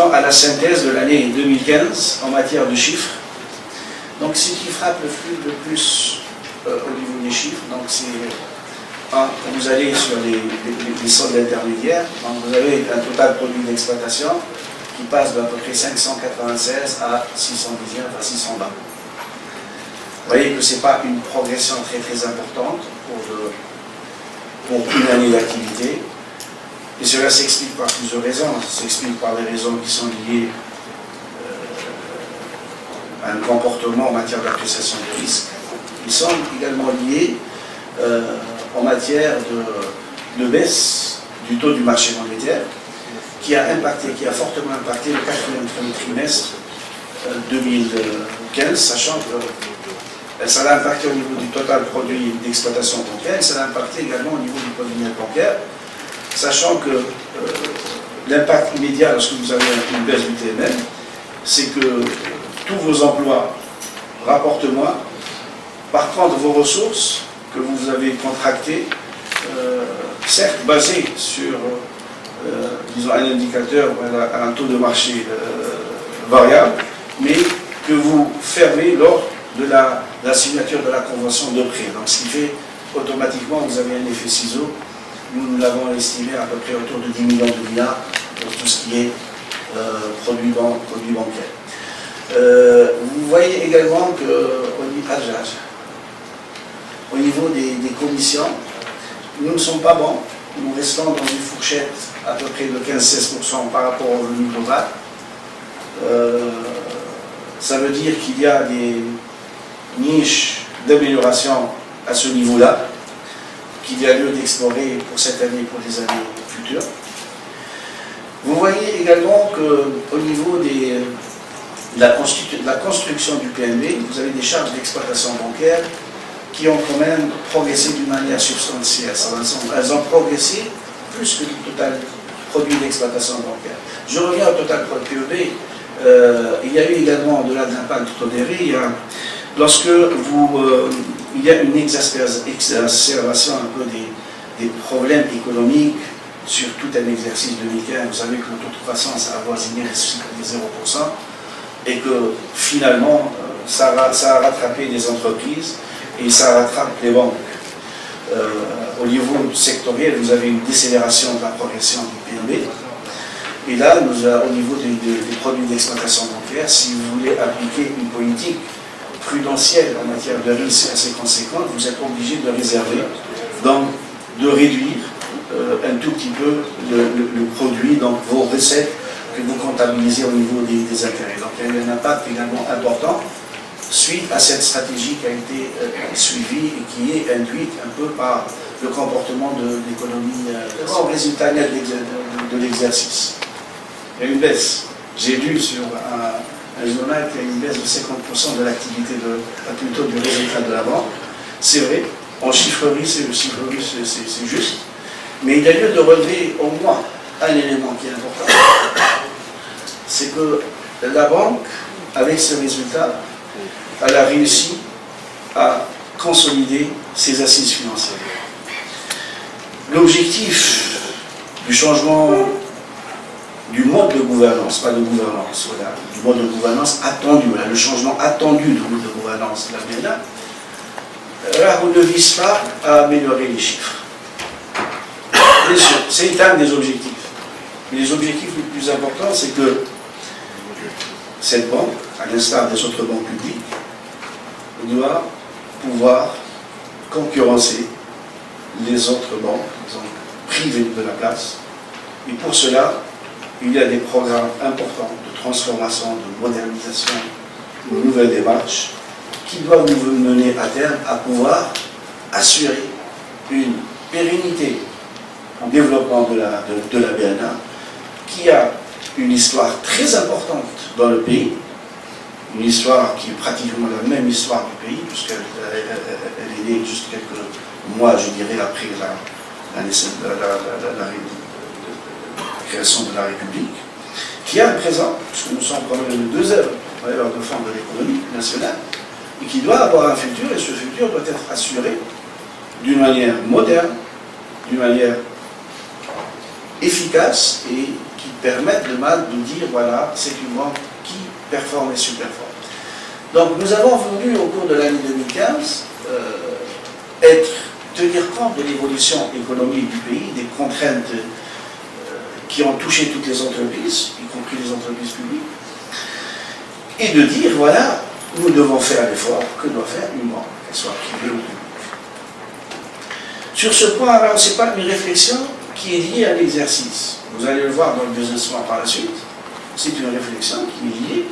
disons, à la synthèse de l'année 2015 en matière de chiffres. Donc, ce qui frappe le plus au niveau des chiffres, donc c'est quand vous allez sur les soldes intermédiaires, donc vous avez un total produit d'exploitation qui passe d'à peu près 596 à 619 à 620. Vous voyez que ce n'est pas une progression très très importante pour une année d'activité. Et cela s'explique par plusieurs raisons. Ça s'explique par des raisons qui sont liées à un comportement en matière d'appréciation de risque. Ils sont également liés en matière de baisse du taux du marché monétaire qui a fortement impacté le quatrième trimestre 2015, sachant que ça l'a impacté au niveau du total produit d'exploitation bancaire et ça l'a impacté également au niveau du produit net bancaire, sachant que l'impact immédiat lorsque vous avez une baisse du TMM, c'est que tous vos emplois rapportent moins. Par contre, vos ressources que vous avez contractées, certes basées sur disons un indicateur, un taux de marché variable, mais que vous fermez lors de la signature de la convention de prêt. Donc, ce qui fait automatiquement, vous avez un effet ciseau. Nous l'avons estimé à peu près autour de 10 millions de milliards pour tout ce qui est produits bancaires. Vous voyez également qu'au niveau des commissions, nous ne sommes pas bons. Nous restons dans une fourchette à peu près de 15-16% par rapport au revenu global. Ça veut dire qu'il y a des niches d'amélioration à ce niveau-là, qu'il y a lieu d'explorer pour cette année et pour les années futures. Vous voyez également qu'au niveau de la construction du PNB, vous avez des charges d'exploitation bancaire qui ont quand même progressé d'une manière substantielle. Elles ont progressé plus que le total produit d'exploitation bancaire. Je reviens au total PEB. Il y a eu également, au-delà de l'impact du taux dérivé, lorsque il y a une exacerbation un peu des problèmes économiques sur tout un exercice 2015, vous savez que le taux de croissance a avoisiné les 0% et que finalement ça a rattrapé les entreprises et ça rattrape les banques. Au niveau sectoriel, vous avez une décélération de la progression du PNB. Et là, au niveau des produits d'exploitation bancaire, si vous voulez appliquer une politique prudentielle en matière de risque assez conséquente, vous êtes obligé de réserver, donc de réduire un tout petit peu le produit, donc vos recettes que vous comptabilisez au niveau des intérêts. Donc il y a un impact également important suite à cette stratégie qui a été suivie et qui est induite un peu par le comportement de l'économie, au résultat net de l'exercice. Il y a une baisse. J'ai lu sur un journal qu'il y a une baisse de 50% de l'activité, plutôt du résultat de la banque. C'est vrai, en chiffrerie, c'est juste. Mais il y a lieu de relever au moins un élément qui est important. C'est que la banque, avec ce résultat, elle a réussi à consolider ses assises financières. L'objectif du changement du mode de gouvernance, pas de gouvernance, voilà, du mode de gouvernance attendu, voilà, le changement attendu du mode de gouvernance de la BNA, là, on ne vise pas à améliorer les chiffres. Bien sûr, c'est un des objectifs. Mais les objectifs les plus importants, c'est que cette banque, à l'instar des autres banques publiques, doit pouvoir concurrencer les autres banques, disons, privées de la place. Et pour cela, il y a des programmes importants de transformation, de modernisation, de nouvelles démarches qui doivent nous mener à terme à pouvoir assurer une pérennité au développement de la BNA qui a une histoire très importante dans le pays, une histoire qui est pratiquement la même histoire du pays, puisqu'elle est née juste quelques mois, je dirais, après la création de la République, qui a un présent, puisque nous sommes quand même le deuxième bailleur de fonds de l'économie nationale, et qui doit avoir un futur, et ce futur doit être assuré d'une manière moderne, d'une manière efficace et qui permettent de dire, voilà, c'est une banque qui performe et superforme. Donc nous avons voulu, au cours de l'année 2015, tenir compte de l'évolution économique du pays, des contraintes qui ont touché toutes les entreprises, y compris les entreprises publiques, et de dire, voilà, nous devons faire l'effort que doit faire une banque, qu'elle soit privée ou publique. Sur ce point, alors, ce n'est pas une réflexion qui est liée à l'exercice. Vous allez le voir dans le business plan par la suite. C'est une réflexion qui est liée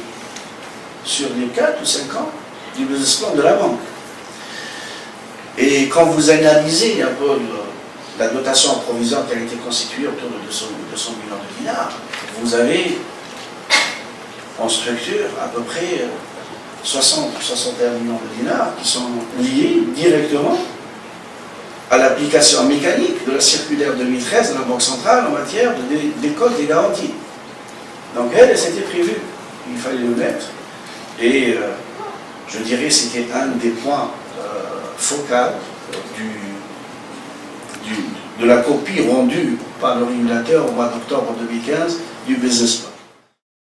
sur les 4 ou 5 ans du business plan de la banque. Et quand vous analysez un peu la dotation provisoire qui a été constituée autour de 200 millions de dinars, vous avez en structure à peu près 60 ou 61 millions de dinars qui sont liés directement à l'application mécanique de la circulaire 2013 de la Banque centrale en matière de décote des garanties. Donc elle s'était prévue, il fallait le mettre, et je dirais c'était un des points focaux de la copie rendue par le régulateur au mois d'octobre 2015 du business plan.